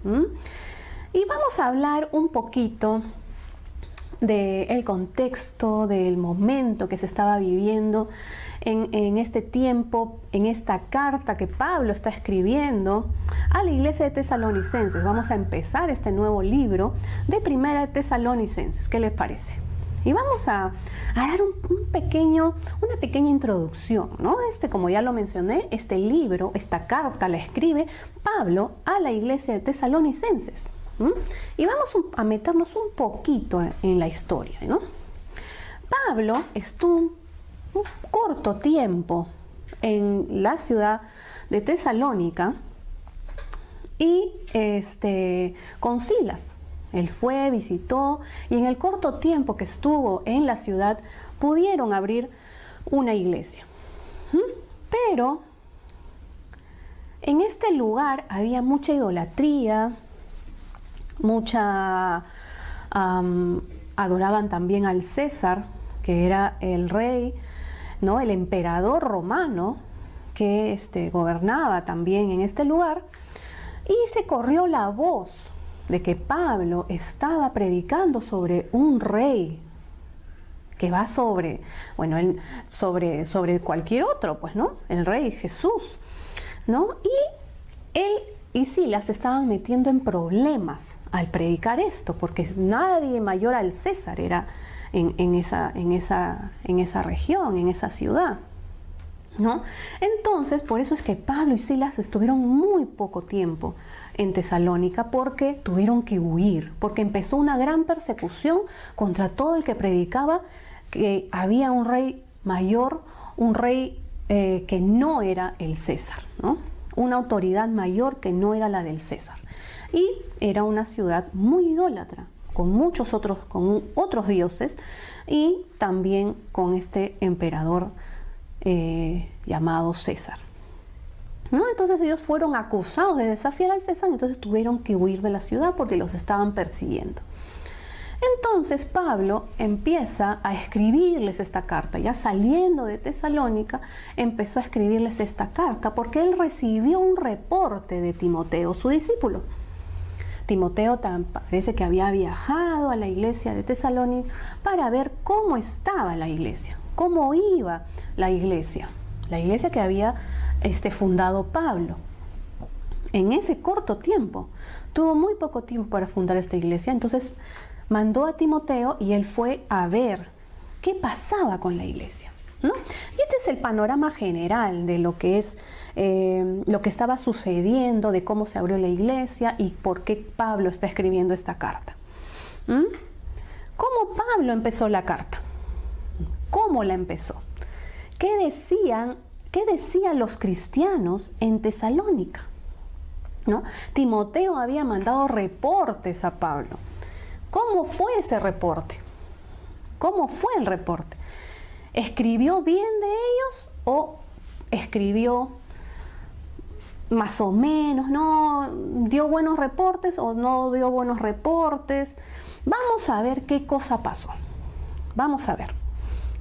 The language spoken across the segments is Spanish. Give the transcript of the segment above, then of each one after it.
¿Mm? Y vamos a hablar un poquito del contexto, del momento que se estaba viviendo en este tiempo, en esta carta que Pablo está escribiendo a la iglesia de Tesalonicenses. Vamos a empezar este nuevo libro de Primera de Tesalonicenses. ¿Qué les parece? Y vamos a dar una pequeña introducción, ¿no? Como ya lo mencioné, este libro, esta carta la escribe Pablo a la iglesia de Tesalonicenses. Y vamos a meternos un poquito en la historia, ¿no? Pablo estuvo un corto tiempo en la ciudad de Tesalónica y con Silas. Él fue, visitó, y en el corto tiempo que estuvo en la ciudad pudieron abrir una iglesia. Pero en este lugar había mucha idolatría, adoraban también al César, que era el rey, ¿no? El emperador romano que gobernaba también en este lugar, y se corrió la voz de que Pablo estaba predicando sobre un rey que va sobre cualquier otro, pues, ¿no? El rey Jesús, ¿no? Y él y Silas se estaban metiendo en problemas al predicar esto, porque nadie mayor al César era en esa región, en esa ciudad, ¿no? Entonces, por eso es que Pablo y Silas estuvieron muy poco tiempo en Tesalónica, porque tuvieron que huir, porque empezó una gran persecución contra todo el que predicaba que había un rey mayor, un rey que no era el César, ¿no? Una autoridad mayor que no era la del César. Y era una ciudad muy idólatra, con otros dioses, y también con este emperador llamado César, ¿no? Entonces ellos fueron acusados de desafiar al César, entonces tuvieron que huir de la ciudad porque los estaban persiguiendo. Entonces Pablo empieza a escribirles esta carta, ya saliendo de Tesalónica, empezó a escribirles esta carta porque él recibió un reporte de Timoteo, su discípulo. Timoteo parece que había viajado a la iglesia de Tesalónica para ver cómo estaba la iglesia, cómo iba la iglesia que había fundado Pablo. En ese corto tiempo, tuvo muy poco tiempo para fundar esta iglesia, entonces mandó a Timoteo y él fue a ver qué pasaba con la iglesia, ¿no? Y este es el panorama general de lo que es lo que estaba sucediendo, de cómo se abrió la iglesia y por qué Pablo está escribiendo esta carta. ¿Cómo Pablo empezó la carta? ¿Cómo la empezó? ¿Qué decían los cristianos en Tesalónica? ¿No? Timoteo había mandado reportes a Pablo. ¿Cómo fue ese reporte? ¿Cómo fue el reporte? ¿Escribió bien de ellos o escribió más o menos? ¿No dio buenos reportes o no dio buenos reportes? Vamos a ver qué cosa pasó. Vamos a ver,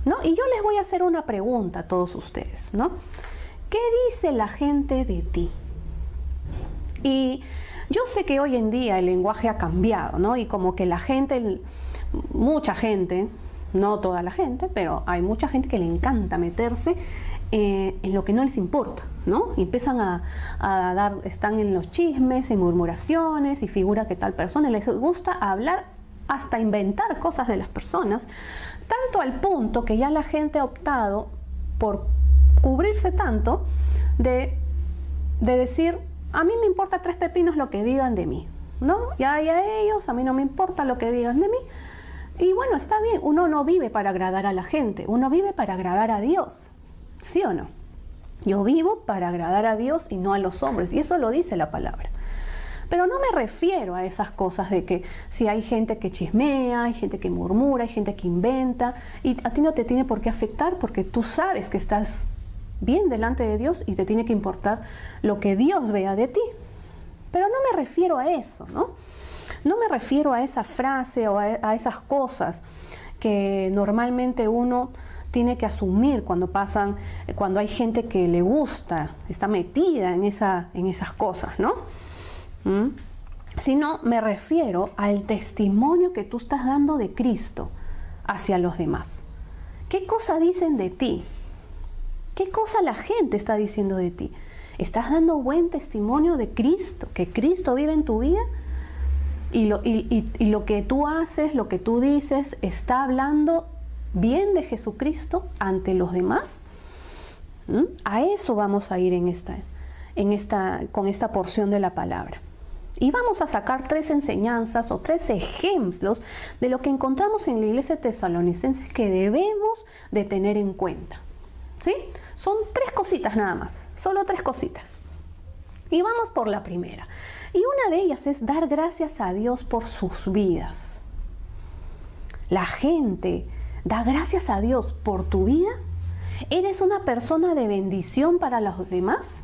¿no? Y yo les voy a hacer una pregunta a todos ustedes, ¿no? ¿Qué dice la gente de ti? Y yo sé que hoy en día el lenguaje ha cambiado, ¿no? Y como que mucha gente, no toda la gente, pero hay mucha gente que le encanta meterse en lo que no les importa, ¿no? Y empiezan están en los chismes, en murmuraciones, y figura que tal persona, les gusta hablar, hasta inventar cosas de las personas, tanto al punto que ya la gente ha optado por cubrirse tanto de decir: a mí me importa 3 pepinos lo que digan de mí, ¿no? Ya a ellos, a mí no me importa lo que digan de mí. Y bueno, está bien, uno no vive para agradar a la gente, uno vive para agradar a Dios, ¿sí o no? Yo vivo para agradar a Dios y no a los hombres, y eso lo dice la palabra. Pero no me refiero a esas cosas de que si hay gente que chismea, hay gente que murmura, hay gente que inventa, y a ti no te tiene por qué afectar porque tú sabes que estás bien delante de Dios y te tiene que importar lo que Dios vea de ti. Pero no me refiero a eso, ¿no? No me refiero a esa frase o a esas cosas que normalmente uno tiene que asumir cuando hay gente que le gusta, está metida en esas cosas, ¿no? sino me refiero al testimonio que tú estás dando de Cristo hacia los demás. ¿Qué cosa dicen de ti? ¿Qué cosa la gente está diciendo de ti? ¿Estás dando buen testimonio de Cristo? ¿Que Cristo vive en tu vida? Y lo que tú haces, lo que tú dices, ¿está hablando bien de Jesucristo ante los demás? A eso vamos a ir con esta porción de la palabra. Y vamos a sacar 3 enseñanzas o 3 ejemplos de lo que encontramos en la iglesia tesalonicense que debemos de tener en cuenta. ¿Sí? Son 3 cositas nada más, solo 3 cositas. Y vamos por la primera. Y una de ellas es dar gracias a Dios por sus vidas. La gente da gracias a Dios por tu vida. ¿Eres una persona de bendición para los demás?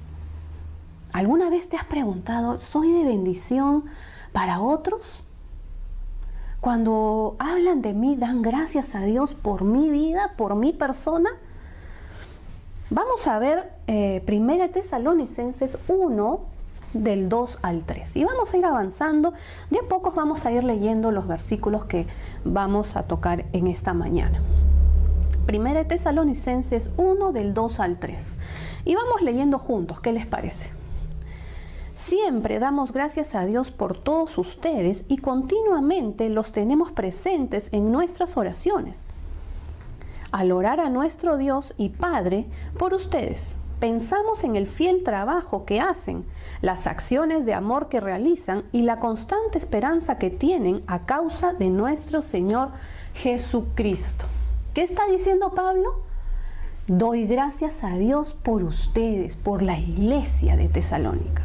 ¿Alguna vez te has preguntado, ¿soy de bendición para otros? Cuando hablan de mí, ¿dan gracias a Dios por mi vida, por mi persona? Vamos a ver 1 Tesalonicenses 1, del 2 al 3. Y vamos a ir avanzando. De a pocos vamos a ir leyendo los versículos que vamos a tocar en esta mañana. 1 Tesalonicenses 1, del 2 al 3. Y vamos leyendo juntos. ¿Qué les parece? Siempre damos gracias a Dios por todos ustedes y continuamente los tenemos presentes en nuestras oraciones. Al orar a nuestro Dios y Padre por ustedes, pensamos en el fiel trabajo que hacen, las acciones de amor que realizan y la constante esperanza que tienen a causa de nuestro Señor Jesucristo. ¿Qué está diciendo Pablo? Doy gracias a Dios por ustedes, por la iglesia de Tesalónica,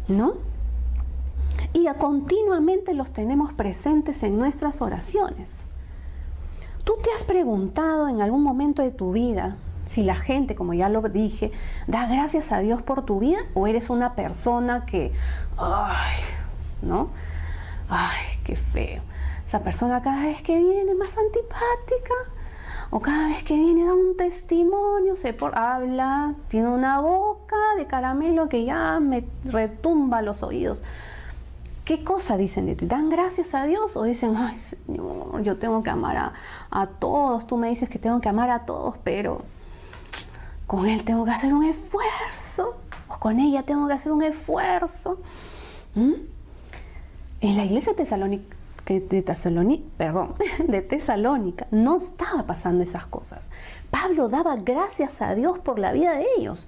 ¿no? Y continuamente los tenemos presentes en nuestras oraciones. ¿Tú te has preguntado en algún momento de tu vida si la gente, como ya lo dije, da gracias a Dios por tu vida? ¿O eres una persona que, ¿no? Qué feo. Esa persona cada vez que viene más antipática, o cada vez que viene da un testimonio, habla, tiene una boca de caramelo que ya me retumba los oídos. ¿Qué cosa dicen de ti? ¿Dan gracias a Dios o dicen, ay Señor, yo tengo que amar a todos? Tú me dices que tengo que amar a todos, pero con él tengo que hacer un esfuerzo, o con ella tengo que hacer un esfuerzo. En la iglesia de Tesalónica no estaba pasando esas cosas. Pablo daba gracias a Dios por la vida de ellos,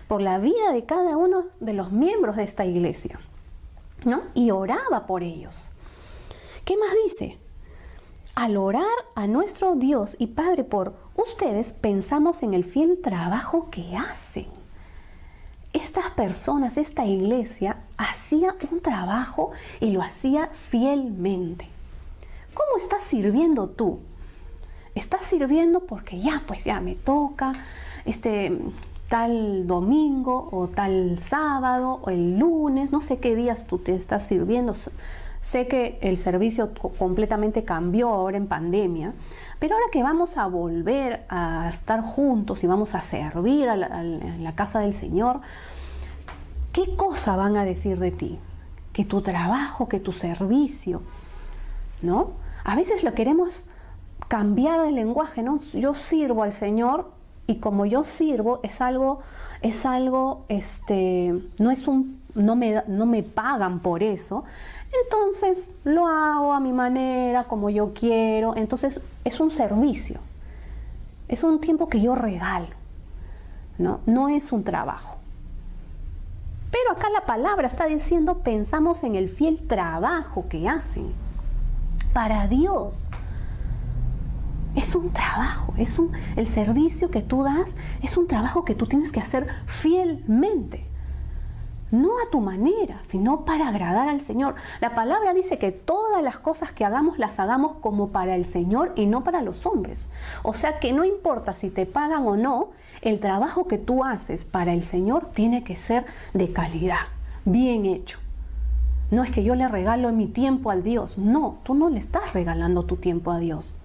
por la vida de cada uno de los miembros de esta iglesia, ¿no? Y oraba por ellos. ¿Qué más dice? Al orar a nuestro Dios y Padre por ustedes, pensamos en el fiel trabajo que hacen. Estas personas, esta iglesia, hacía un trabajo y lo hacía fielmente. ¿Cómo estás sirviendo tú? ¿Estás sirviendo porque ya me toca tal domingo o tal sábado o el lunes? No sé qué días tú te estás sirviendo. Sé que el servicio completamente cambió ahora en pandemia, pero ahora que vamos a volver a estar juntos y vamos a servir en la casa del Señor, ¿qué cosa van a decir de ti? Que tu trabajo, que tu servicio, ¿no? A veces lo queremos cambiar el lenguaje, ¿no? Yo sirvo al Señor y como yo sirvo no me pagan por eso. Entonces lo hago a mi manera, como yo quiero. Entonces es un servicio, es un tiempo que yo regalo, no es un trabajo. Pero acá la palabra está diciendo, pensamos en el fiel trabajo que hacen para Dios. Es un trabajo, el servicio que tú das es un trabajo que tú tienes que hacer fielmente. No a tu manera, sino para agradar al Señor. La palabra dice que todas las cosas que hagamos, las hagamos como para el Señor y no para los hombres. O sea que no importa si te pagan o no, el trabajo que tú haces para el Señor tiene que ser de calidad, bien hecho. No es que yo le regalo mi tiempo al Dios. No, tú no le estás regalando tu tiempo a Dios.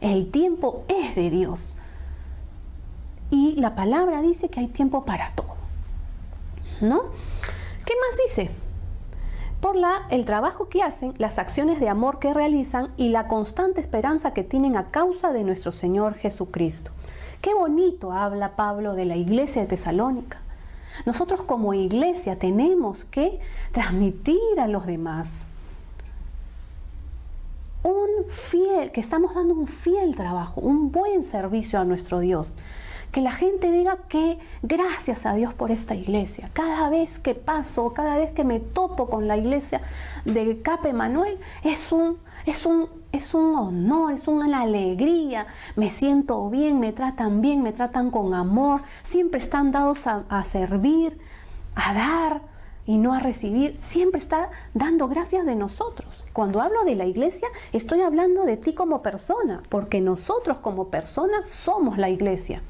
El tiempo es de Dios. Y la palabra dice que hay tiempo para todo, ¿no? ¿Qué más dice? por el trabajo que hacen, las acciones de amor que realizan y la constante esperanza que tienen a causa de nuestro Señor Jesucristo. Qué bonito habla Pablo de la iglesia de Tesalónica. Nosotros como iglesia tenemos que transmitir a los demás que estamos dando un fiel trabajo, un buen servicio a nuestro Dios. Que la gente diga que gracias a Dios por esta iglesia. Cada vez que paso, cada vez que me topo con la iglesia de Cape Manuel, es un honor, es una alegría. Me siento bien, me tratan con amor. Siempre están dados a servir, a dar y no a recibir. Siempre está dando gracias de nosotros. Cuando hablo de la iglesia, estoy hablando de ti como persona, porque nosotros como personas somos la iglesia.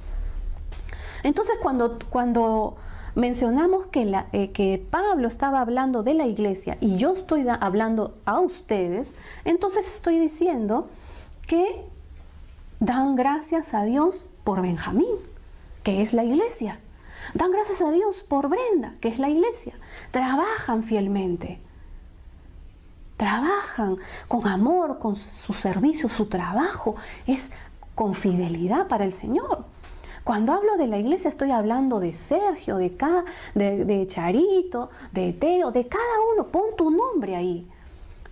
Entonces, cuando mencionamos que Pablo estaba hablando de la iglesia y yo estoy hablando a ustedes, entonces estoy diciendo que dan gracias a Dios por Benjamín, que es la iglesia. Dan gracias a Dios por Brenda, que es la iglesia. Trabajan fielmente. Trabajan con amor, con su servicio, su trabajo es con fidelidad para el Señor. Cuando hablo de la iglesia estoy hablando de Sergio, de Charito, de Teo, de cada uno. Pon tu nombre ahí.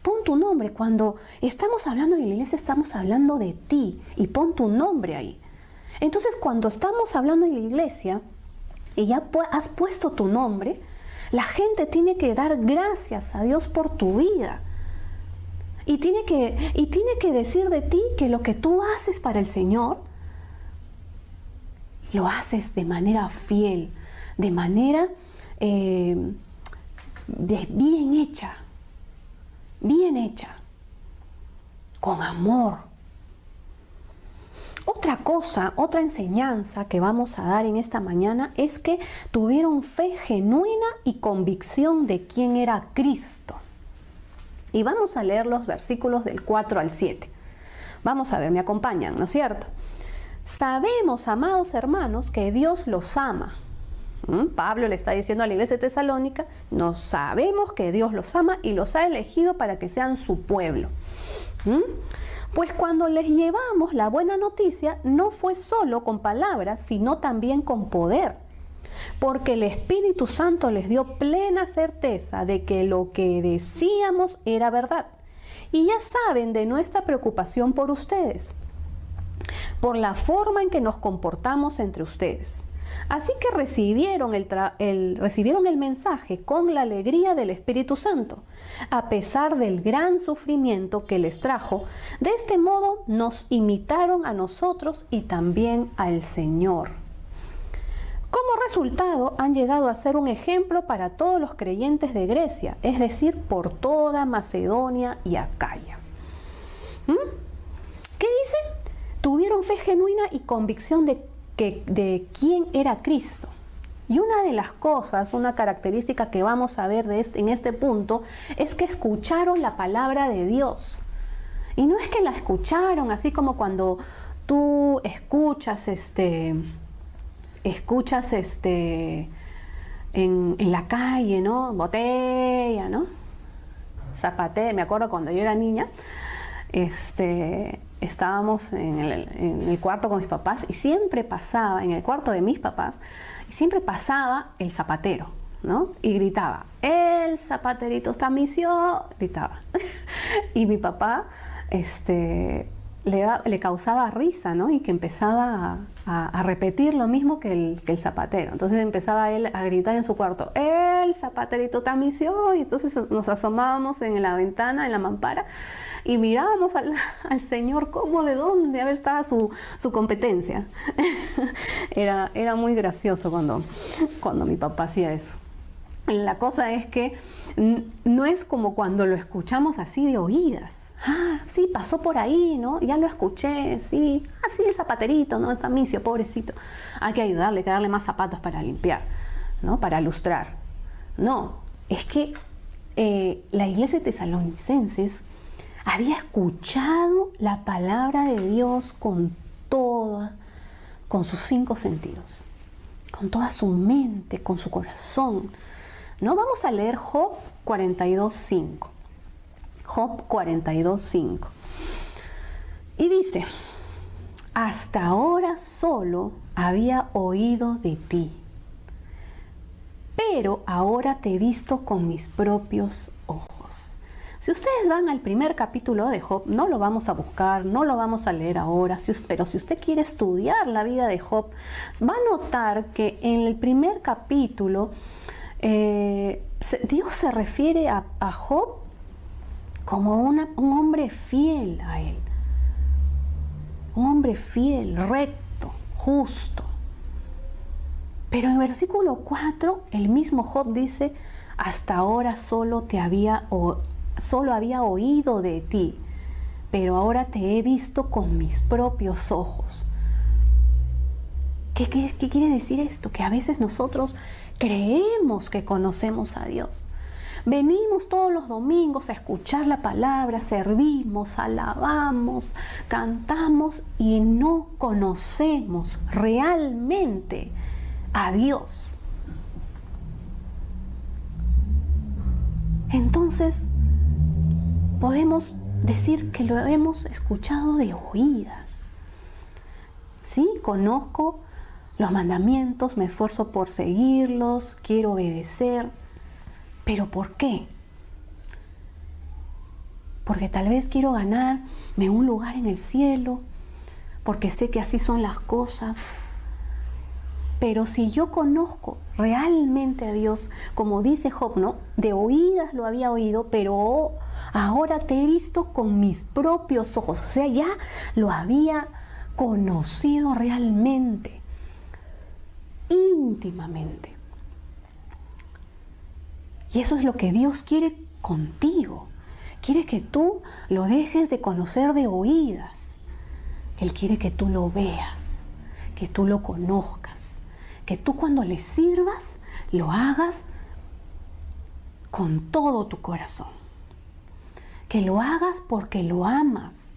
Pon tu nombre. Cuando estamos hablando de la iglesia estamos hablando de ti y pon tu nombre ahí. Entonces cuando estamos hablando de la iglesia y ya has puesto tu nombre, la gente tiene que dar gracias a Dios por tu vida. Y tiene que decir de ti que lo que tú haces para el Señor, lo haces de manera fiel, de manera bien hecha, con amor. Otra enseñanza que vamos a dar en esta mañana es que tuvieron fe genuina y convicción de quién era Cristo. Y vamos a leer los versículos del 4 al 7. Vamos a ver, me acompañan, ¿no es cierto? Sabemos, amados hermanos, que Dios los ama. Pablo le está diciendo a la iglesia de Tesalónica, nos sabemos que Dios los ama y los ha elegido para que sean su pueblo. Pues cuando les llevamos la buena noticia, no fue solo con palabras, sino también con poder. Porque el Espíritu Santo les dio plena certeza de que lo que decíamos era verdad. Y ya saben de nuestra preocupación por ustedes, por la forma en que nos comportamos entre ustedes. Así que recibieron el mensaje con la alegría del Espíritu Santo, a pesar del gran sufrimiento que les trajo. De este modo nos imitaron a nosotros y también al Señor. Como resultado, han llegado a ser un ejemplo para todos los creyentes de Grecia, es decir, por toda Macedonia y Acaya. ¿Qué dice? Tuvieron fe genuina y convicción de quién era Cristo. Y una de las cosas, una característica que vamos a ver en este punto, es que escucharon la palabra de Dios. Y no es que la escucharon así como cuando tú escuchas en la calle, ¿no? Botella, ¿no? Zapateo. Me acuerdo cuando yo era niña, estábamos en el cuarto con mis papás y siempre pasaba, en el cuarto de mis papás, y siempre pasaba el zapatero, ¿no? Y gritaba, el zapaterito está misio, gritaba. Y mi papá le causaba risa, ¿no? Y que empezaba a repetir lo mismo que el zapatero. Entonces empezaba él a gritar en su cuarto, el zapaterito está misio, y entonces nos asomábamos en la ventana, en la mampara, y mirábamos al Señor como de dónde estaba su competencia. Era muy gracioso cuando mi papá hacía eso. La cosa es que no es como cuando lo escuchamos así de oídas. Ah, sí, pasó por ahí, ¿no? Ya lo escuché, sí. Ah, sí, el zapaterito, ¿no? Está misio, pobrecito. Hay que ayudarle, hay que darle más zapatos para limpiar, ¿no? Para lustrar. No, es que la iglesia de Tesalonicenses había escuchado la palabra de Dios con sus 5 sentidos, con toda su mente, con su corazón. ¿no? Vamos a leer Job 42:5. Job 42:5. Y dice: hasta ahora solo había oído de ti, pero ahora te he visto con mis propios ojos. Si ustedes van al primer capítulo de Job, no lo vamos a buscar, no lo vamos a leer ahora, pero si usted quiere estudiar la vida de Job, va a notar que en el primer capítulo Dios se refiere a Job como un hombre fiel a él. Un hombre fiel, recto, justo. Pero en el versículo 4, el mismo Job dice: hasta ahora solo había oído de ti, pero ahora te he visto con mis propios ojos. ¿Qué quiere decir esto? Que a veces nosotros creemos que conocemos a Dios. Venimos todos los domingos a escuchar la palabra, servimos, alabamos, cantamos y no conocemos realmente a Dios. Entonces, podemos decir que lo hemos escuchado de oídas. Sí, conozco los mandamientos, me esfuerzo por seguirlos, quiero obedecer. ¿Pero por qué? Porque tal vez quiero ganarme un lugar en el cielo, porque sé que así son las cosas. Pero si yo conozco realmente a Dios, como dice Job, ¿no? De oídas lo había oído, pero ahora te he visto con mis propios ojos. O sea, ya lo había conocido realmente, íntimamente. Y eso es lo que Dios quiere contigo. Quiere que tú lo dejes de conocer de oídas. Él quiere que tú lo veas, que tú lo conozcas, que tú cuando le sirvas lo hagas con todo tu corazón. Que lo hagas porque lo amas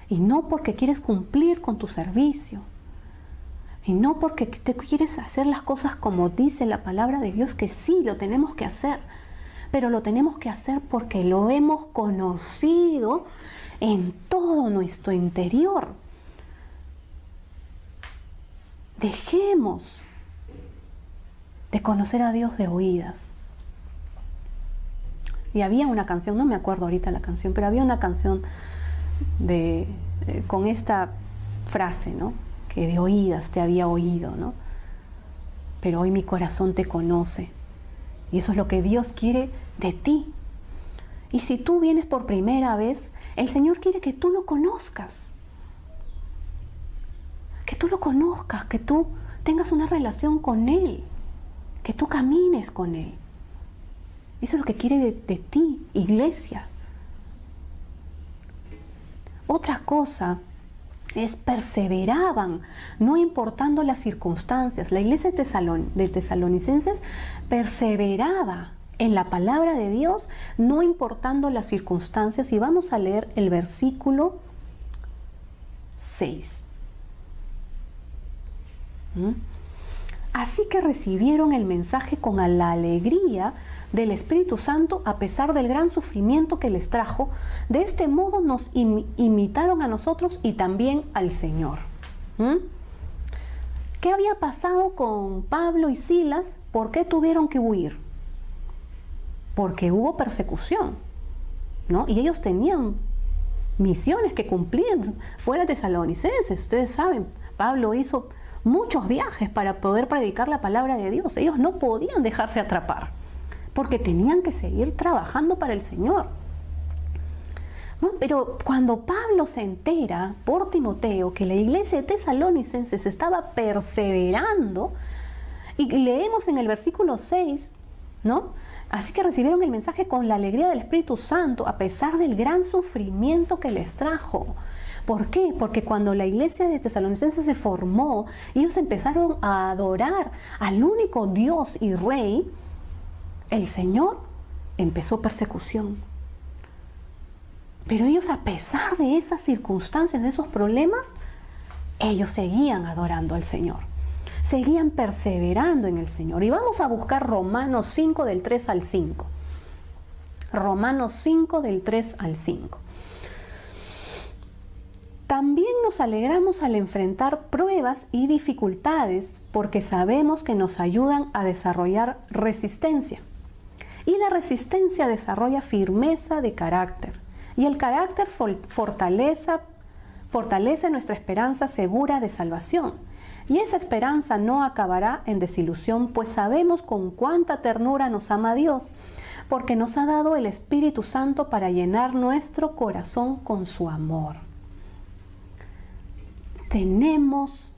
y no porque quieres cumplir con tu servicio. Y no porque te quieres hacer las cosas como dice la palabra de Dios, que sí, lo tenemos que hacer. Pero lo tenemos que hacer porque lo hemos conocido en todo nuestro interior. Dejemos de conocer a Dios de oídas. Y había una canción, no me acuerdo ahorita la canción, pero había una canción con esta frase, ¿no? Que de oídas te había oído, ¿no? Pero hoy mi corazón te conoce. Y eso es lo que Dios quiere de ti. Y si tú vienes por primera vez, el Señor quiere que tú lo conozcas. Que tú lo conozcas, que tú tengas una relación con Él, que tú camines con Él. Eso es lo que quiere de ti, iglesia. Otra cosa es perseveraban, no importando las circunstancias. La iglesia de Tesalonicenses perseveraba en la palabra de Dios, no importando las circunstancias. Y vamos a leer el versículo 6. Así que recibieron el mensaje con la alegría del Espíritu Santo a pesar del gran sufrimiento que les trajo. De este modo nos imitaron a nosotros y también al Señor. ¿Qué había pasado con Pablo y Silas? ¿Por qué tuvieron que huir? Porque hubo persecución, ¿no? Y ellos tenían misiones que cumplir fuera de Tesalonicenses. Ustedes saben, Pablo hizo muchos viajes para poder predicar la palabra de Dios. Ellos no podían dejarse atrapar, porque tenían que seguir trabajando para el Señor. ¿No? Pero cuando Pablo se entera por Timoteo que la iglesia de Tesalonicenses estaba perseverando, y leemos en el versículo 6, ¿no? Así que recibieron el mensaje con la alegría del Espíritu Santo a pesar del gran sufrimiento que les trajo. ¿Por qué? Porque cuando la iglesia de Tesalonicenses se formó, ellos empezaron a adorar al único Dios y Rey, el Señor, empezó persecución. Pero ellos, a pesar de esas circunstancias, de esos problemas, ellos seguían adorando al Señor. Seguían perseverando en el Señor. Y vamos a buscar Romanos 5 del 3 al 5. Romanos 5 del 3 al 5. También nos alegramos al enfrentar pruebas y dificultades porque sabemos que nos ayudan a desarrollar resistencia. Y la resistencia desarrolla firmeza de carácter. Y el carácter fortalece nuestra esperanza segura de salvación. Y esa esperanza no acabará en desilusión, pues sabemos con cuánta ternura nos ama Dios, porque nos ha dado el Espíritu Santo para llenar nuestro corazón con su amor. Tenemos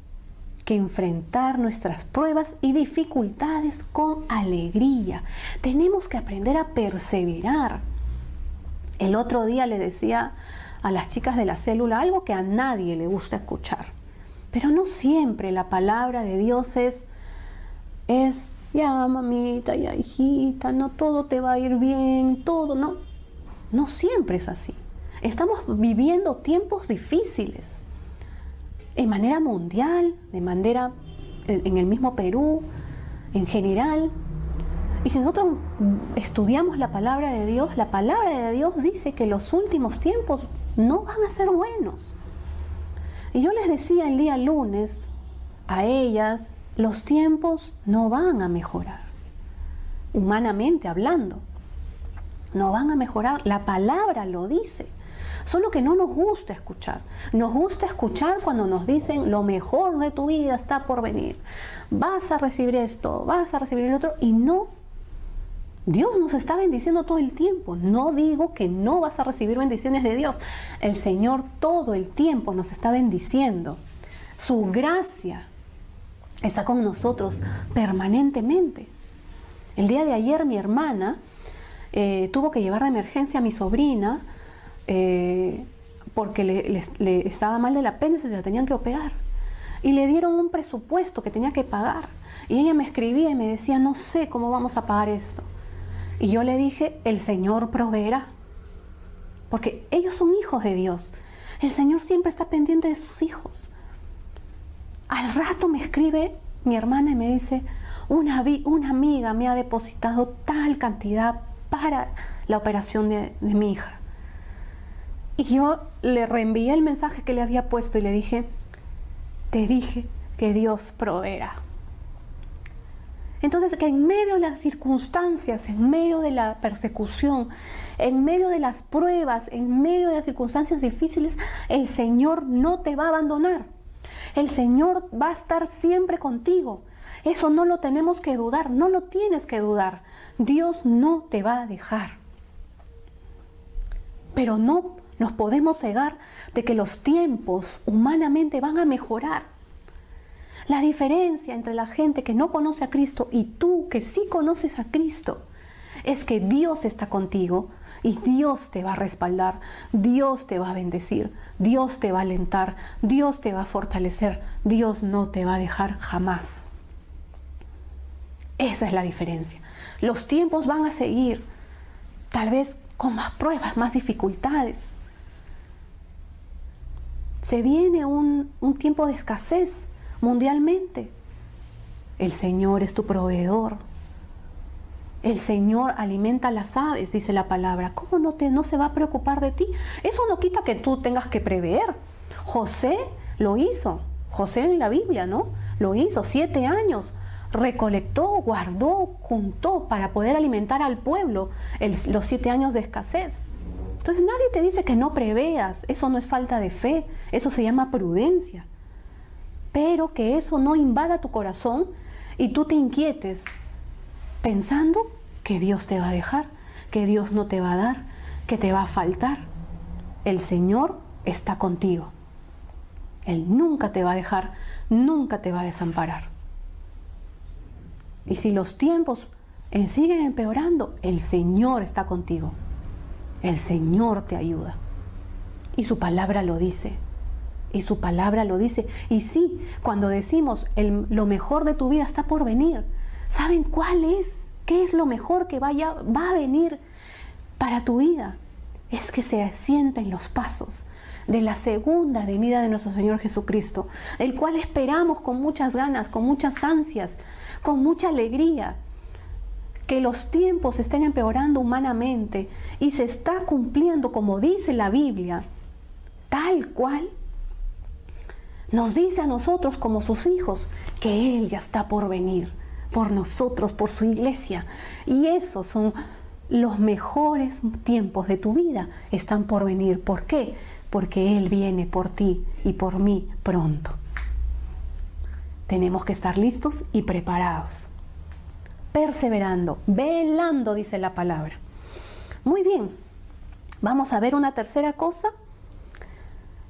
que enfrentar nuestras pruebas y dificultades con alegría. Tenemos que aprender a perseverar. El otro día le decía a las chicas de la célula algo que a nadie le gusta escuchar. Pero no siempre la palabra de Dios es ya mamita, ya hijita, no todo te va a ir bien, todo, no. No siempre es así. Estamos viviendo tiempos difíciles. De manera mundial, de manera en el mismo Perú, en general. Y si nosotros estudiamos la palabra de Dios dice que los últimos tiempos no van a ser buenos. Y yo les decía el día lunes a ellas, los tiempos no van a mejorar, humanamente hablando. No van a mejorar, la palabra lo dice. Solo que no nos gusta escuchar. Nos gusta escuchar cuando nos dicen lo mejor de tu vida está por venir. Vas a recibir esto, vas a recibir el otro. Y no, Dios nos está bendiciendo todo el tiempo. No digo que no vas a recibir bendiciones de Dios. El Señor todo el tiempo nos está bendiciendo. Su gracia está con nosotros permanentemente. El día de ayer mi hermana tuvo que llevar de emergencia a mi sobrina porque le estaba mal del apéndice, se la tenían que operar. Y le dieron un presupuesto que tenía que pagar. Y ella me escribía y me decía, no sé cómo vamos a pagar esto. Y yo le dije, el Señor proveerá. Porque ellos son hijos de Dios. El Señor siempre está pendiente de sus hijos. Al rato me escribe mi hermana y me dice, una amiga me ha depositado tal cantidad para la operación de mi hija. Y yo le reenvié el mensaje que le había puesto y le dije, te dije que Dios proveerá. Entonces, que en medio de las circunstancias, en medio de la persecución, en medio de las pruebas, en medio de las circunstancias difíciles, el Señor no te va a abandonar. El Señor va a estar siempre contigo. Eso no lo tenemos que dudar, no lo tienes que dudar. Dios no te va a dejar. Pero no nos podemos cegar de que los tiempos humanamente van a mejorar. La diferencia entre la gente que no conoce a Cristo y tú que sí conoces a Cristo es que Dios está contigo y Dios te va a respaldar, Dios te va a bendecir, Dios te va a alentar, Dios te va a fortalecer, Dios no te va a dejar jamás. Esa es la diferencia. Los tiempos van a seguir, tal vez con más pruebas, más dificultades. Se viene un tiempo de escasez mundialmente. El Señor es tu proveedor. El Señor alimenta a las aves, dice la palabra. ¿Cómo no se va a preocupar de ti? Eso no quita que tú tengas que prever. José lo hizo. José en la Biblia, ¿no? Lo hizo 7 años. Recolectó, guardó, juntó para poder alimentar al pueblo los 7 años de escasez. Entonces nadie te dice que no preveas. Eso no es falta de fe. Eso se llama prudencia. Pero que eso no invada tu corazón y tú te inquietes pensando que Dios te va a dejar, que Dios no te va a dar, que te va a faltar. El Señor está contigo. Él nunca te va a dejar, nunca te va a desamparar. Y si los tiempos siguen empeorando, el Señor está contigo. El Señor te ayuda. Y su palabra lo dice. Y su palabra lo dice. Y sí, cuando decimos lo mejor de tu vida está por venir, ¿saben cuál es? ¿Qué es lo mejor que va a venir para tu vida? Es que se asienten los pasos de la segunda venida de nuestro Señor Jesucristo, el cual esperamos con muchas ganas, con muchas ansias, con mucha alegría. Que los tiempos estén empeorando humanamente y se está cumpliendo, como dice la Biblia, tal cual nos dice a nosotros como sus hijos, que Él ya está por venir, por nosotros, por su iglesia. Y esos son los mejores tiempos de tu vida, están por venir. ¿Por qué? Porque Él viene por ti y por mí pronto. Tenemos que estar listos y preparados. Perseverando, velando, dice la palabra. Muy bien, vamos a ver una tercera cosa,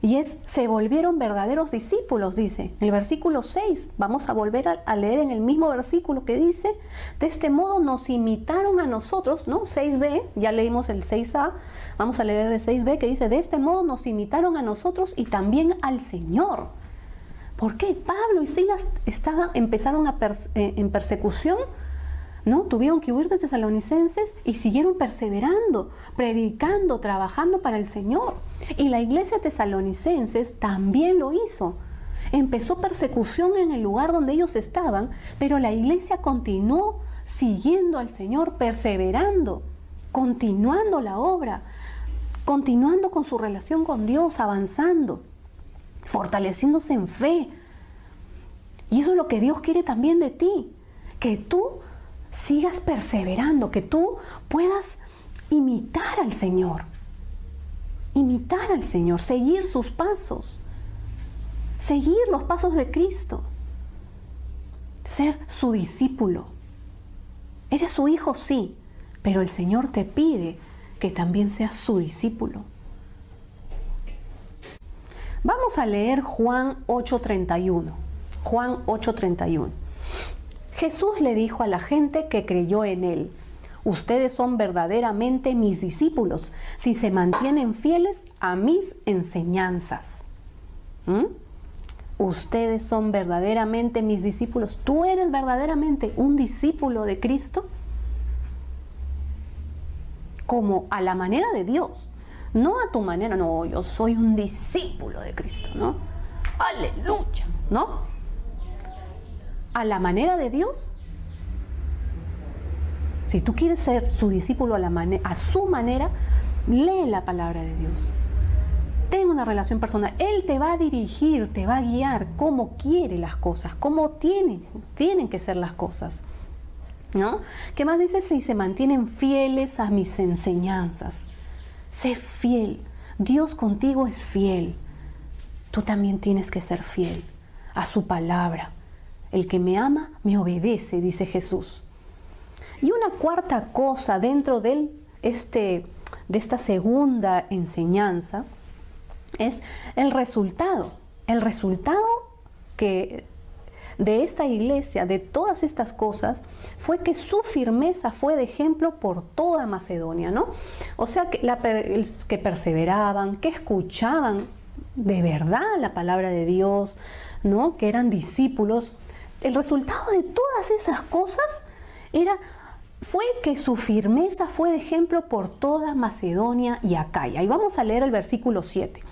y es, se volvieron verdaderos discípulos, dice el versículo 6. Vamos a volver a leer en el mismo versículo que dice, de este modo nos imitaron a nosotros, ¿no? 6b, ya leímos el 6a, vamos a leer el 6b que dice, de este modo nos imitaron a nosotros y también al Señor. ¿Por qué? Pablo y Silas empezaron en persecución, ¿no? Tuvieron que huir de Tesalonicenses y siguieron perseverando, predicando, trabajando para el Señor. Y la iglesia de Tesalonicenses también lo hizo. Empezó persecución en el lugar donde ellos estaban, pero la iglesia continuó siguiendo al Señor, perseverando, continuando la obra, continuando con su relación con Dios, avanzando, fortaleciéndose en fe. Y eso es lo que Dios quiere también de ti, que tú sigas perseverando, que tú puedas imitar al Señor, seguir sus pasos, seguir los pasos de Cristo, ser su discípulo. Eres su hijo, sí, pero el Señor te pide que también seas su discípulo. Vamos a leer Juan 8:31. Juan 8:31. Jesús le dijo a la gente que creyó en Él, ustedes son verdaderamente mis discípulos si se mantienen fieles a mis enseñanzas. Ustedes son verdaderamente mis discípulos. ¿Tú eres verdaderamente un discípulo de Cristo? Como a la manera de Dios, no a tu manera. No, yo soy un discípulo de Cristo, ¿no? ¡Aleluya! ¿No? A la manera de Dios. Si tú quieres ser su discípulo a su manera, lee la palabra de Dios. Ten una relación personal. Él te va a dirigir, te va a guiar cómo quiere las cosas, cómo tienen que ser las cosas, ¿no? ¿Qué más dice? Si se mantienen fieles a mis enseñanzas. Sé fiel. Dios contigo es fiel. Tú también tienes que ser fiel a su palabra. El que me ama, me obedece, dice Jesús. Y una cuarta cosa dentro de esta segunda enseñanza es el resultado. El resultado de esta iglesia, de todas estas cosas, fue que su firmeza fue de ejemplo por toda Macedonia, ¿no? O sea, que perseveraban, que escuchaban de verdad la palabra de Dios, ¿no? Que eran discípulos. El resultado de todas esas cosas fue que su firmeza fue de ejemplo por toda Macedonia y Acaya. Y vamos a leer el versículo 7.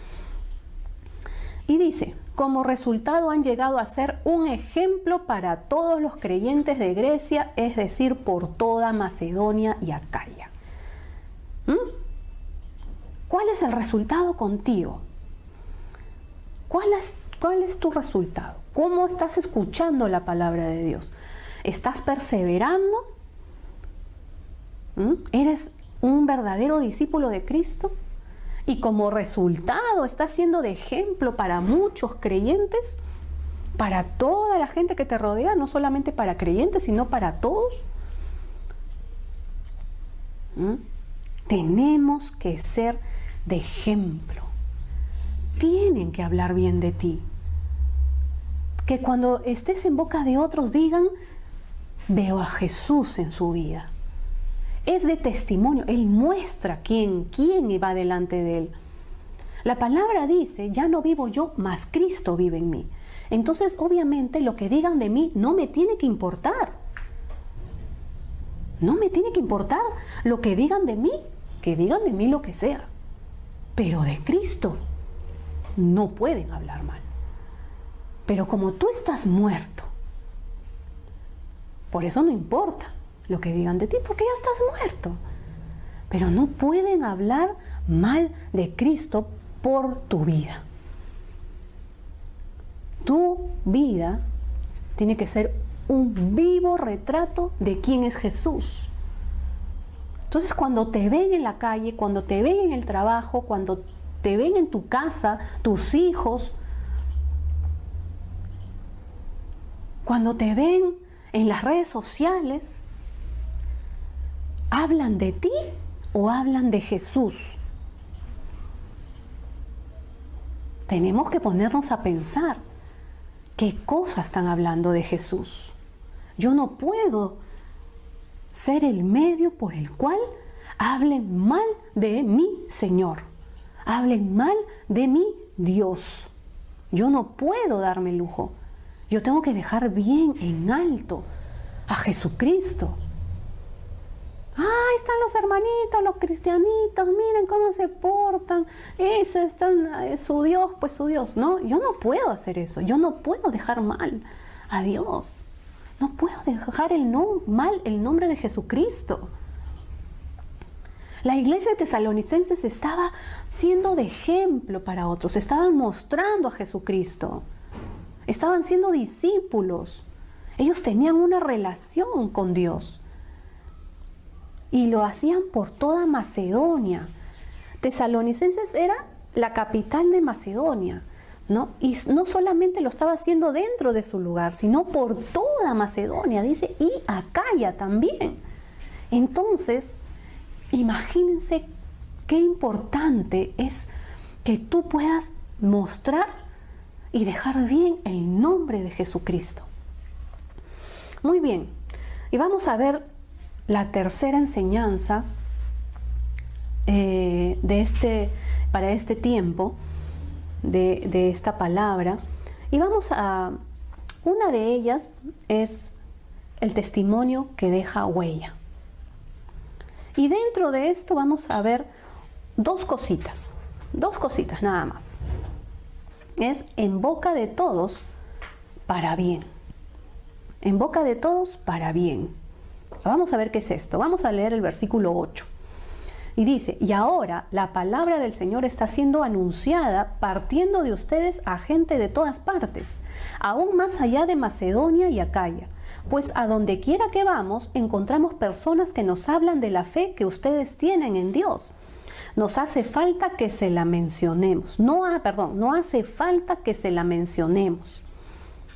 Y dice, como resultado han llegado a ser un ejemplo para todos los creyentes de Grecia, es decir, por toda Macedonia y Acaya. ¿Cuál es el resultado contigo? ¿Cuál es tu resultado? ¿Cómo estás escuchando la palabra de Dios? ¿Estás perseverando? ¿Eres un verdadero discípulo de Cristo? Y como resultado estás siendo de ejemplo para muchos creyentes, para toda la gente que te rodea, no solamente para creyentes, sino para todos. Tenemos que ser de ejemplo. Tienen que hablar bien de ti. Que cuando estés en boca de otros digan, veo a Jesús en su vida. Es de testimonio. Él muestra quién va delante de él. La palabra dice, ya no vivo yo, mas Cristo vive en mí. Entonces, obviamente, lo que digan de mí no me tiene que importar. No me tiene que importar lo que digan de mí. Que digan de mí lo que sea. Pero de Cristo no pueden hablar mal. Pero como tú estás muerto, por eso no importa lo que digan de ti, porque ya estás muerto. Pero no pueden hablar mal de Cristo por tu vida. Tu vida tiene que ser un vivo retrato de quién es Jesús. Entonces, cuando te ven en la calle, cuando te ven en el trabajo, cuando te ven en tu casa, tus hijos, cuando te ven en las redes sociales, ¿hablan de ti o hablan de Jesús? Tenemos que ponernos a pensar qué cosas están hablando de Jesús. Yo no puedo ser el medio por el cual hablen mal de mi Señor, hablen mal de mi Dios. Yo no puedo darme el lujo. Yo tengo que dejar bien en alto a Jesucristo. Ahí están los hermanitos, los cristianitos, miren cómo se portan. Ese es su Dios, pues su Dios. No, yo no puedo hacer eso. Yo no puedo dejar mal a Dios. No puedo dejar mal el nombre de Jesucristo. La iglesia de Tesalonicenses estaba siendo de ejemplo para otros. Estaban mostrando a Jesucristo. Estaban siendo discípulos. Ellos tenían una relación con Dios. Y lo hacían por toda Macedonia. Tesalonicenses era la capital de Macedonia, ¿no? Y no solamente lo estaba haciendo dentro de su lugar, sino por toda Macedonia, dice, y Acaya también. Entonces, imagínense qué importante es que tú puedas mostrar y dejar bien el nombre de Jesucristo. Muy bien, y vamos a ver la tercera enseñanza para este tiempo de esta palabra. Y una de ellas es el testimonio que deja huella. Y dentro de esto vamos a ver dos cositas nada más. Es en boca de todos para bien. En boca de todos para bien. Vamos a ver qué es esto. Vamos a leer el versículo 8. Y dice, y ahora la palabra del Señor está siendo anunciada partiendo de ustedes a gente de todas partes, aún más allá de Macedonia y Acaya. Pues a donde quiera que vamos encontramos personas que nos hablan de la fe que ustedes tienen en Dios. Nos hace falta que se la mencionemos. No hace falta que se la mencionemos.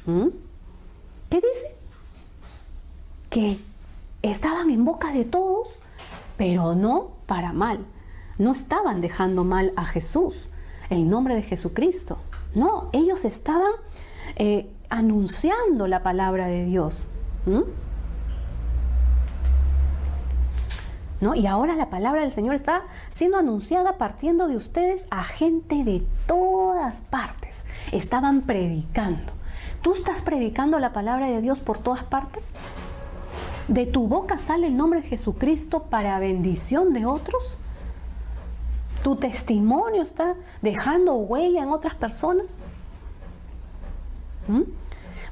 ¿Qué dice? Que estaban en boca de todos, pero no para mal. No estaban dejando mal a Jesús, el nombre de Jesucristo. No, ellos estaban anunciando la palabra de Dios. ¿No? Y ahora la palabra del Señor está siendo anunciada partiendo de ustedes a gente de todas partes. Estaban predicando. ¿Tú estás predicando la palabra de Dios por todas partes? ¿De tu boca sale el nombre de Jesucristo para bendición de otros? ¿Tu testimonio está dejando huella en otras personas?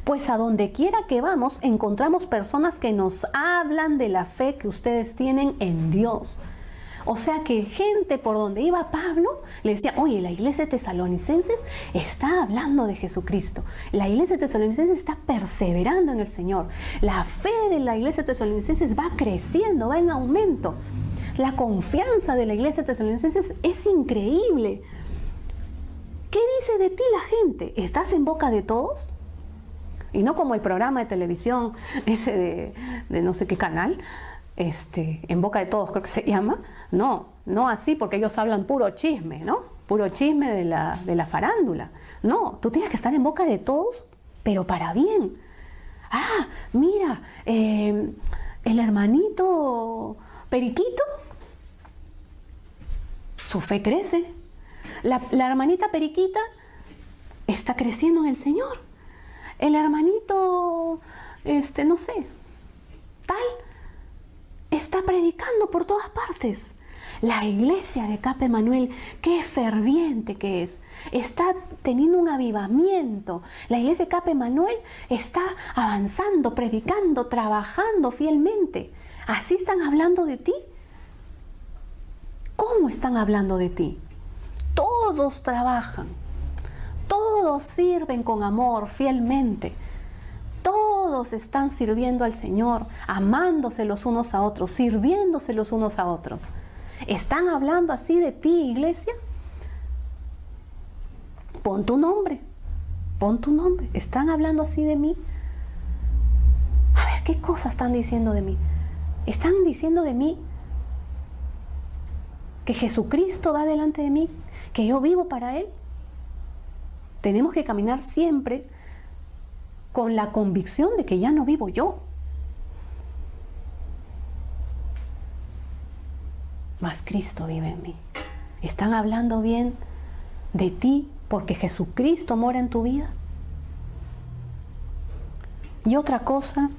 Pues a donde quiera que vamos encontramos personas que nos hablan de la fe que ustedes tienen en Dios. O sea que gente por donde iba Pablo le decía, oye, la iglesia de Tesalonicenses está hablando de Jesucristo. La iglesia de Tesalonicenses está perseverando en el Señor. La fe de la iglesia de Tesalonicenses va creciendo, va en aumento. La confianza de la iglesia de Tesalonicenses es increíble. ¿Qué dice de ti la gente? ¿Estás en boca de todos? Y no como el programa de televisión ese de no sé qué canal, en boca de todos creo que se llama. No así, porque ellos hablan puro chisme, ¿no? Puro chisme de la farándula. No, tú tienes que estar en boca de todos, pero para bien. Ah, mira, el hermanito Periquito, su fe crece. La hermanita Periquita está creciendo en el Señor. El hermanito, no sé, tal, está predicando por todas partes. La iglesia de Cap Emanuel, qué ferviente que es. Está teniendo un avivamiento. La iglesia de Cap Emanuel está avanzando, predicando, trabajando fielmente. ¿Así están hablando de ti? ¿Cómo están hablando de ti? Todos trabajan. Todos sirven con amor, fielmente. Todos están sirviendo al Señor, amándose los unos a otros, sirviéndose los unos a otros. ¿Están hablando así de ti, iglesia? Pon tu nombre. Pon tu nombre. ¿Están hablando así de mí? A ver, ¿qué cosas están diciendo de mí? ¿Están diciendo de mí que Jesucristo va delante de mí? ¿Que yo vivo para Él? Tenemos que caminar siempre con la convicción de que ya no vivo yo, mas Cristo vive en mí. ¿Están hablando bien de ti porque Jesucristo mora en tu vida? Y otra cosa,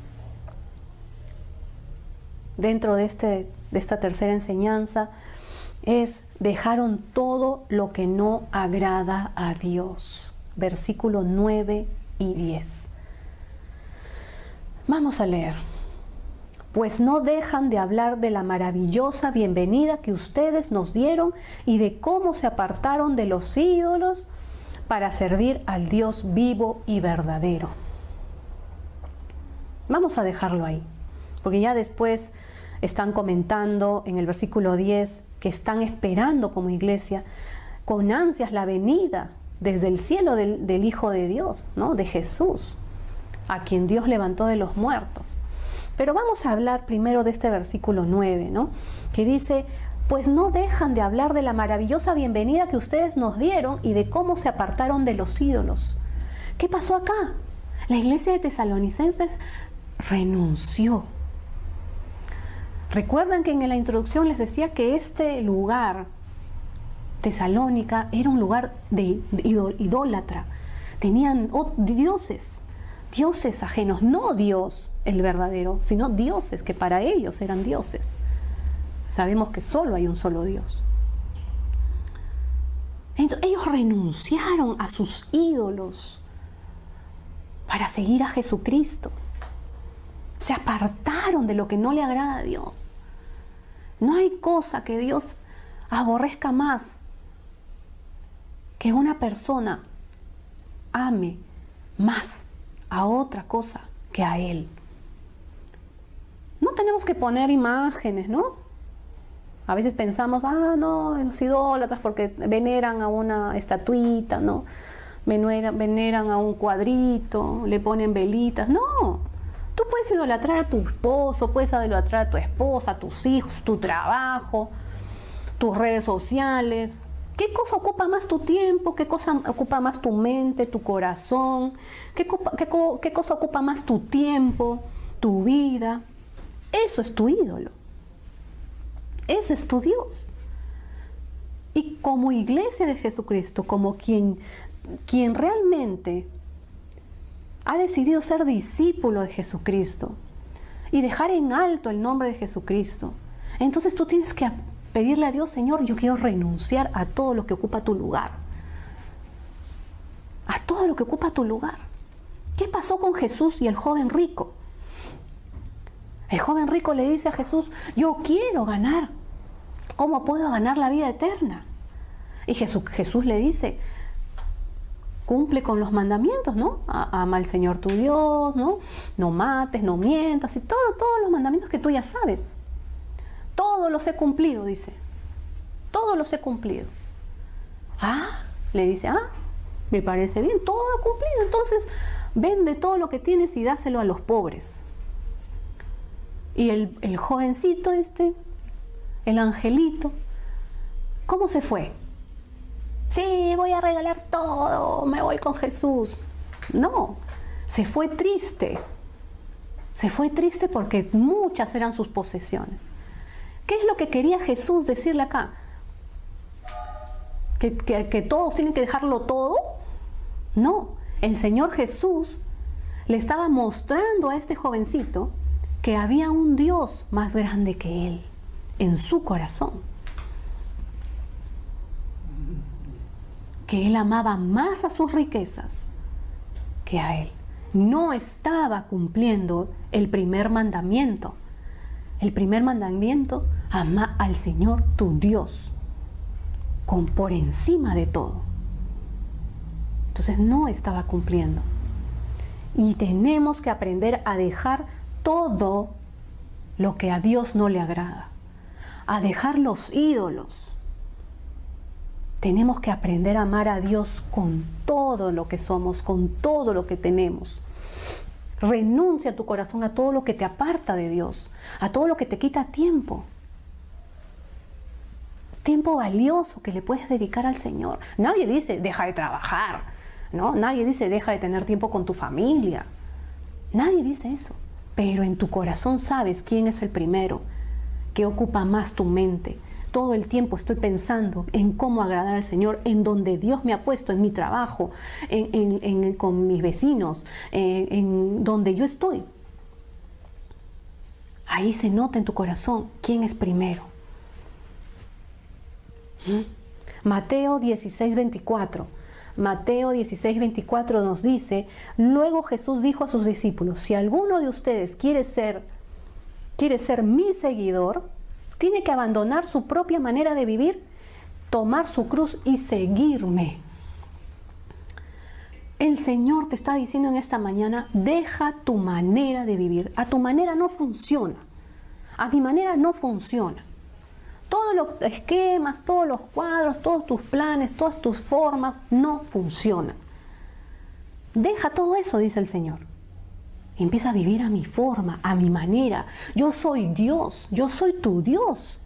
dentro de esta tercera enseñanza, es dejaron todo lo que no agrada a Dios. Versículos 9 y 10. Vamos a leer. Pues no dejan de hablar de la maravillosa bienvenida que ustedes nos dieron y de cómo se apartaron de los ídolos para servir al Dios vivo y verdadero. Vamos a dejarlo ahí, porque ya después están comentando en el versículo 10 que están esperando como iglesia con ansias la venida desde el cielo del Hijo de Dios, ¿no? De Jesús, a quien Dios levantó de los muertos. Pero vamos a hablar primero de este versículo 9, ¿no? Que dice, pues no dejan de hablar de la maravillosa bienvenida que ustedes nos dieron y de cómo se apartaron de los ídolos. ¿Qué pasó acá? La iglesia de Tesalonicenses renunció. Recuerdan que en la introducción les decía que este lugar, Tesalónica, era un lugar de idólatra. Tenían dioses ajenos, no Dios el verdadero, sino dioses que para ellos eran dioses. Sabemos que solo hay un solo Dios. Entonces, ellos renunciaron a sus ídolos para seguir a Jesucristo. Se apartaron de lo que no le agrada a Dios. No hay cosa que Dios aborrezca más que una persona ame más a otra cosa que a Él. No tenemos que poner imágenes, ¿no? A veces pensamos, no, los idólatras porque veneran a una estatuita, ¿no? Veneran a un cuadrito, le ponen velitas. No, tú puedes idolatrar a tu esposo, puedes idolatrar a tu esposa, a tus hijos, tu trabajo, tus redes sociales. ¿Qué cosa ocupa más tu tiempo? ¿Qué cosa ocupa más tu mente, tu corazón? ¿Qué cosa ocupa más tu tiempo, tu vida? Eso es tu ídolo. Ese es tu Dios. Y como iglesia de Jesucristo, como quien realmente ha decidido ser discípulo de Jesucristo y dejar en alto el nombre de Jesucristo, entonces tú tienes que pedirle a Dios, Señor, yo quiero renunciar a todo lo que ocupa tu lugar. A todo lo que ocupa tu lugar. ¿Qué pasó con Jesús y el joven rico? El joven rico le dice a Jesús, yo quiero ganar. ¿Cómo puedo ganar la vida eterna? Y Jesús le dice, cumple con los mandamientos, ¿no? Ama al Señor tu Dios, ¿no? No mates, no mientas, y todos los mandamientos que tú ya sabes. Todos los he cumplido, dice. Todos los he cumplido. Le dice, me parece bien, todo ha cumplido. Entonces, vende todo lo que tienes y dáselo a los pobres. Y el jovencito el angelito, ¿cómo se fue? Sí, voy a regalar todo, me voy con Jesús. No, se fue triste. Se fue triste porque muchas eran sus posesiones. ¿Qué es lo que quería Jesús decirle acá? ¿Que todos tienen que dejarlo todo? No, el Señor Jesús le estaba mostrando a este jovencito que había un Dios más grande que él en su corazón. que él amaba más a sus riquezas que a él. No estaba cumpliendo el primer mandamiento. El primer mandamiento: ama al Señor tu Dios por encima de todo. Entonces no estaba cumpliendo. Y tenemos que aprender a dejar todo lo que a Dios no le agrada, a dejar los ídolos. Tenemos que aprender a amar a Dios con todo lo que somos, con todo lo que tenemos. Renuncia a tu corazón a todo lo que te aparta de Dios, a todo lo que te quita tiempo. Tiempo valioso que le puedes dedicar al Señor. Nadie dice deja de trabajar, ¿no? Nadie dice deja de tener tiempo con tu familia. Nadie dice eso. Pero en tu corazón sabes quién es el primero, que ocupa más tu mente. Todo el tiempo estoy pensando en cómo agradar al Señor, en donde Dios me ha puesto, en mi trabajo, con mis vecinos, en donde yo estoy. Ahí se nota en tu corazón quién es primero. Mateo 16:24. Mateo 16:24 nos dice: luego Jesús dijo a sus discípulos: si alguno de ustedes quiere ser mi seguidor, tiene que abandonar su propia manera de vivir, tomar su cruz y seguirme. El Señor te está diciendo en esta mañana: deja tu manera de vivir. A tu manera no funciona. A mi manera no funciona. Todos los esquemas, todos los cuadros, todos tus planes, todas tus formas no funcionan. Deja todo eso, dice el Señor. Y empieza a vivir a mi forma, a mi manera. Yo soy Dios, yo soy tu Dios.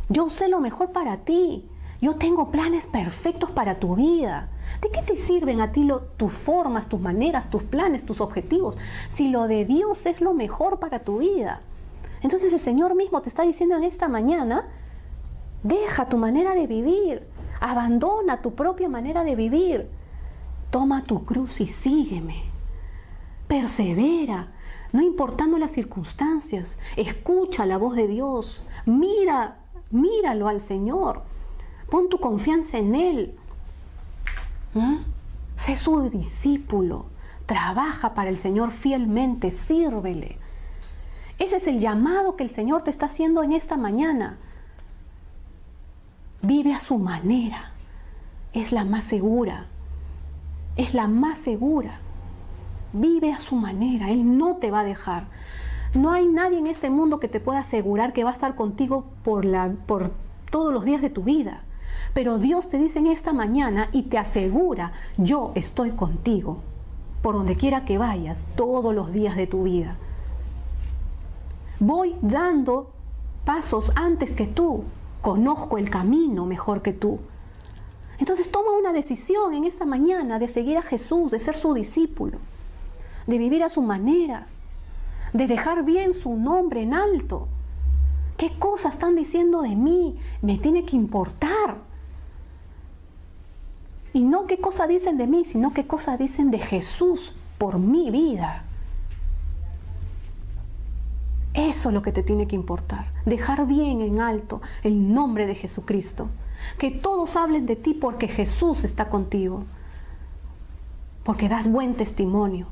Yo sé lo mejor para ti. Yo tengo planes perfectos para tu vida. ¿De qué te sirven a ti tus formas, tus maneras, tus planes, tus objetivos, si lo de Dios es lo mejor para tu vida? Entonces el Señor mismo te está diciendo en esta mañana: deja tu manera de vivir, abandona tu propia manera de vivir, toma tu cruz y sígueme. Persevera, no importando las circunstancias, escucha la voz de Dios, míralo al Señor, pon tu confianza en Él. Sé su discípulo, trabaja para el Señor fielmente, sírvele. Ese es el llamado que el Señor te está haciendo en esta mañana. Vive a su manera, es la más segura, es la más segura. Vive a su manera, Él no te va a dejar. No hay nadie en este mundo que te pueda asegurar que va a estar contigo por todos los días de tu vida. Pero Dios te dice en esta mañana y te asegura: yo estoy contigo por donde quiera que vayas todos los días de tu vida. Voy dando pasos antes que tú. Conozco el camino mejor que tú. Entonces toma una decisión en esta mañana de seguir a Jesús, de ser su discípulo, de vivir a su manera, de dejar bien su nombre en alto. ¿Qué cosas están diciendo de mí? Me tiene que importar. Y no qué cosa dicen de mí, sino qué cosa dicen de Jesús por mi vida. Eso es lo que te tiene que importar. Dejar bien en alto el nombre de Jesucristo. Que todos hablen de ti porque Jesús está contigo. Porque das buen testimonio.